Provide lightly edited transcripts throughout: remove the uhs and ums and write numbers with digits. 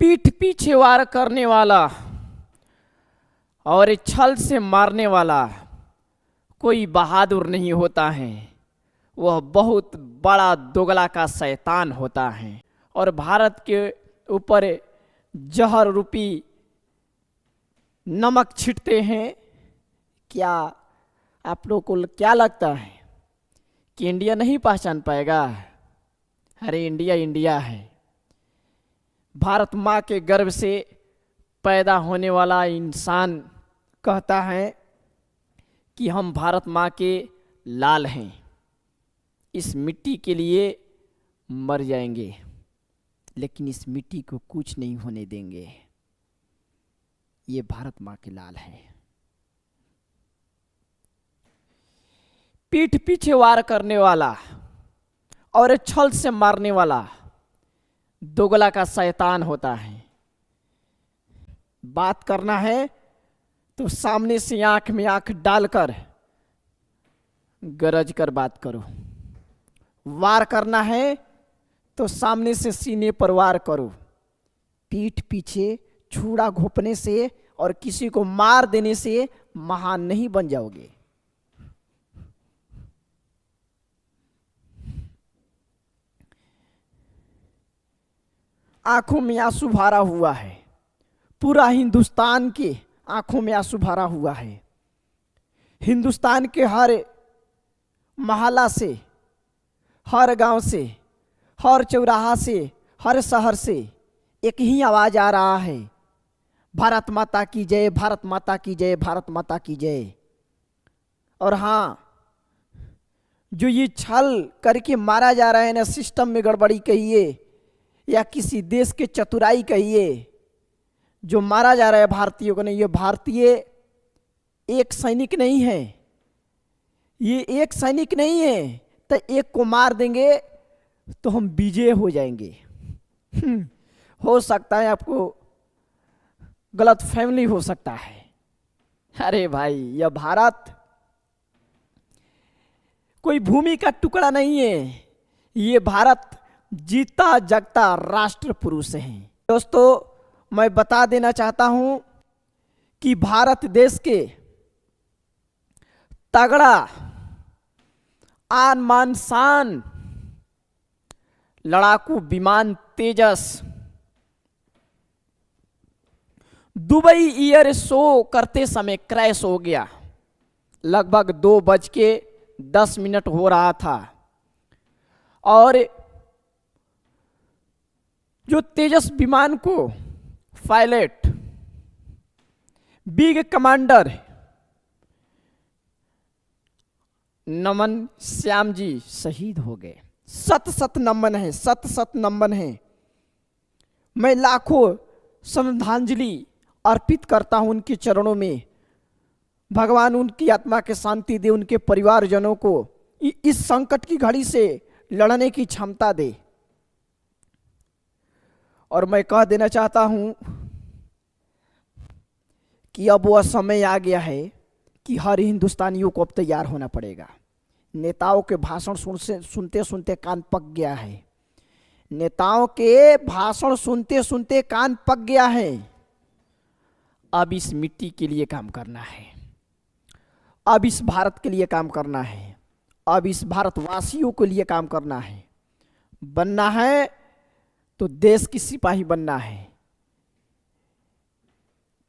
पीठ पीछे वार करने वाला और छल से मारने वाला कोई बहादुर नहीं होता है। वह बहुत बड़ा दोगला का शैतान होता है। और भारत के ऊपर जहर रूपी नमक छिटते हैं। क्या आप लोगों को क्या लगता है कि इंडिया नहीं पहचान पाएगा? अरे इंडिया इंडिया है। भारत माँ के गर्भ से पैदा होने वाला इंसान कहता है कि हम भारत माँ के लाल हैं, इस मिट्टी के लिए मर जाएंगे, लेकिन इस मिट्टी को कुछ नहीं होने देंगे। ये भारत माँ के लाल है। पीठ पीछे वार करने वाला और छल से मारने वाला दोगला का शैतान होता है। बात करना है तो सामने से आंख में आंख डालकर गरज कर बात करो। वार करना है तो सामने से सीने पर वार करो। पीठ पीछे छुरा घोंपने से और किसी को मार देने से महान नहीं बन जाओगे। आंखों में आंसू भरा हुआ है। पूरा हिंदुस्तान के आंखों में आंसू भरा हुआ है। हिंदुस्तान के हर मोहल्ला से, हर गांव से, हर चौराहा से, हर शहर से एक ही आवाज आ रहा है, भारत माता की जय, भारत माता की जय, भारत माता की जय। और हाँ, जो ये छल करके मारा जा रहा है ना, सिस्टम में गड़बड़ी कहिए या किसी देश के चतुराई कहिए, जो मारा जा रहा है भारतीयों को नहीं, ये भारतीय एक सैनिक नहीं है। ये एक सैनिक नहीं है तो एक को मार देंगे तो हम विजय हो जाएंगे। हो सकता है आपको गलत फैमिली हो सकता है। अरे भाई, यह भारत कोई भूमि का टुकड़ा नहीं है। ये भारत जीता जगता राष्ट्र पुरुष है। दोस्तों, मैं बता देना चाहता हूं कि भारत देश के तगड़ा आन मान शान लड़ाकू विमान तेजस दुबई एयर शो करते समय क्रैश हो गया। लगभग 2:10 हो रहा था और जो तेजस विमान को पायलट बिग कमांडर नमन श्याम जी शहीद हो गए। सत सत नमन है, सत सत नमन है। मैं लाखों श्रद्धांजलि अर्पित करता हूं उनके चरणों में। भगवान उनकी आत्मा के शांति दे, उनके परिवारजनों को इस संकट की घड़ी से लड़ने की क्षमता दे। और मैं कह देना चाहता हूं कि अब वह समय आ गया है कि हर हिंदुस्तानियों को अब तैयार होना पड़ेगा। नेताओं के भाषण सुनते सुनते कान पक गया है। नेताओं के भाषण सुनते सुनते कान पक गया है। अब इस मिट्टी के लिए काम करना है। अब इस भारत के लिए काम करना है। अब इस भारतवासियों के लिए काम करना है। बनना है तो देश की सिपाही बनना है।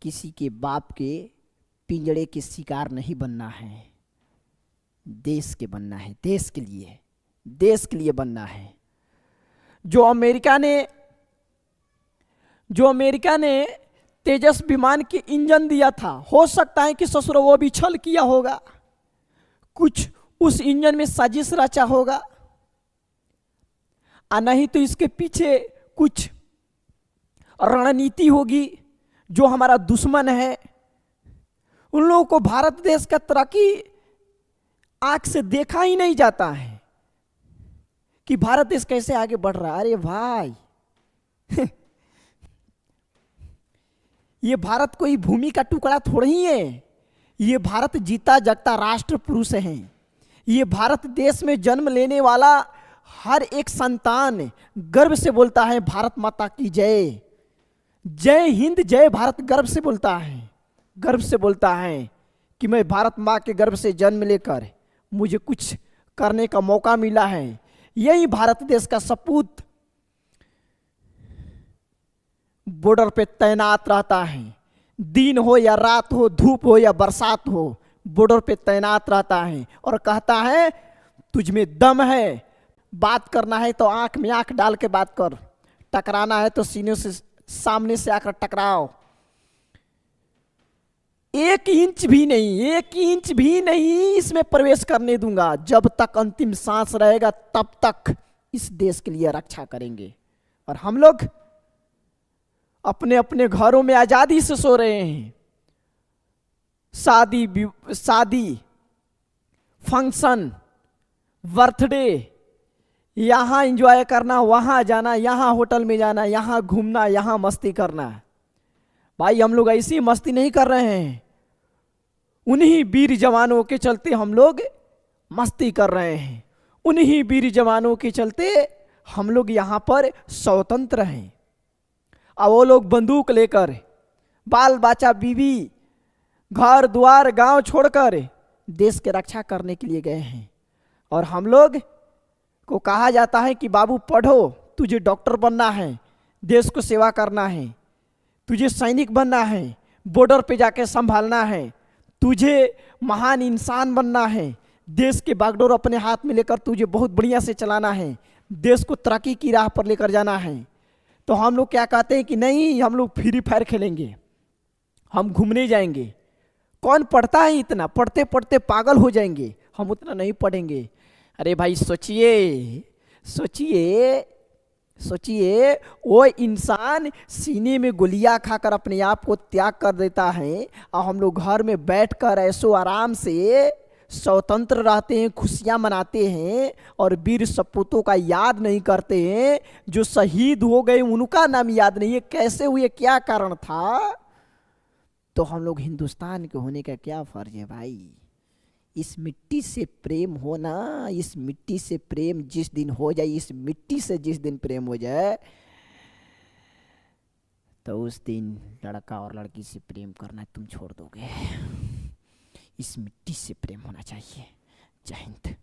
किसी के बाप के पिंजड़े के शिकार नहीं बनना है। देश के बनना है, देश के लिए, देश के लिए बनना है। जो अमेरिका ने तेजस विमान के इंजन दिया था, हो सकता है कि ससुर वो भी छल किया होगा, कुछ उस इंजन में साजिश रचा होगा, और नहीं तो इसके पीछे कुछ रणनीति होगी। जो हमारा दुश्मन है, उन लोगों को भारत देश का तरक्की आंख से देखा ही नहीं जाता है कि भारत देश कैसे आगे बढ़ रहा है। अरे भाई, ये भारत कोई भूमि का टुकड़ा थोड़ा ही है। ये भारत जीता जगता राष्ट्र पुरुष है। ये भारत देश में जन्म लेने वाला हर एक संतान गर्व से बोलता है भारत माता की जय। जय हिंद जय भारत गर्व से बोलता है, गर्व से बोलता है कि मैं भारत माँ के गर्भ से जन्म लेकर मुझे कुछ करने का मौका मिला है। यही भारत देश का सपूत बॉर्डर पे तैनात रहता है, दिन हो या रात हो, धूप हो या बरसात हो, बॉर्डर पे तैनात रहता है और कहता है तुझ में दम है, बात करना है तो आंख में आंख डाल के बात कर, टकराना है तो सीने से सामने से आकर टकराओ। 1 इंच भी नहीं, 1 इंच भी नहीं इसमें प्रवेश करने दूंगा। जब तक अंतिम सांस रहेगा तब तक इस देश के लिए रक्षा करेंगे। और हम लोग अपने अपने घरों में आजादी से सो रहे हैं। शादी, फंक्शन, बर्थडे, यहाँ एंजॉय करना, वहाँ जाना, यहाँ होटल में जाना, यहाँ घूमना, यहाँ मस्ती करना। भाई हम लोग ऐसी मस्ती नहीं कर रहे हैं, उन्हीं वीर जवानों के चलते हम लोग मस्ती कर रहे हैं। उन्हीं वीर जवानों के चलते हम लोग यहाँ पर स्वतंत्र हैं। अब वो लोग बंदूक लेकर बाल बच्चा बीवी घर द्वार गांव छोड़कर देश की रक्षा करने के लिए गए हैं। और हम लोग को कहा जाता है कि बाबू पढ़ो, तुझे डॉक्टर बनना है, देश को सेवा करना है, तुझे सैनिक बनना है, बॉर्डर पे जाके संभालना है, तुझे महान इंसान बनना है, देश के बागडोर अपने हाथ में लेकर तुझे बहुत बढ़िया से चलाना है, देश को तरक्की की राह पर लेकर जाना है। तो हम लोग क्या कहते हैं कि नहीं, हम लोग फ्री फायर खेलेंगे, हम घूमने जाएंगे। कौन पढ़ता है इतना, पढ़ते पढ़ते पागल हो जाएंगे, हम उतना नहीं पढ़ेंगे। अरे भाई सोचिए सोचिए सोचिए, वो इंसान सीने में गोलियां खाकर अपने आप को त्याग कर देता है और हम लोग घर में बैठकर ऐसो आराम से स्वतंत्र रहते हैं, खुशियां मनाते हैं और वीर सपूतों का याद नहीं करते हैं। जो शहीद हो गए उनका नाम याद नहीं है, कैसे हुए, क्या कारण था। तो हम लोग हिंदुस्तान के होने का क्या फर्ज है भाई। इस मिट्टी से प्रेम हो ना, इस मिट्टी से प्रेम जिस दिन हो जाए, इस मिट्टी से जिस दिन प्रेम हो जाए, तो उस दिन लड़का और लड़की से प्रेम करना तुम छोड़ दोगे। इस मिट्टी से प्रेम होना चाहिए। जय हिंद।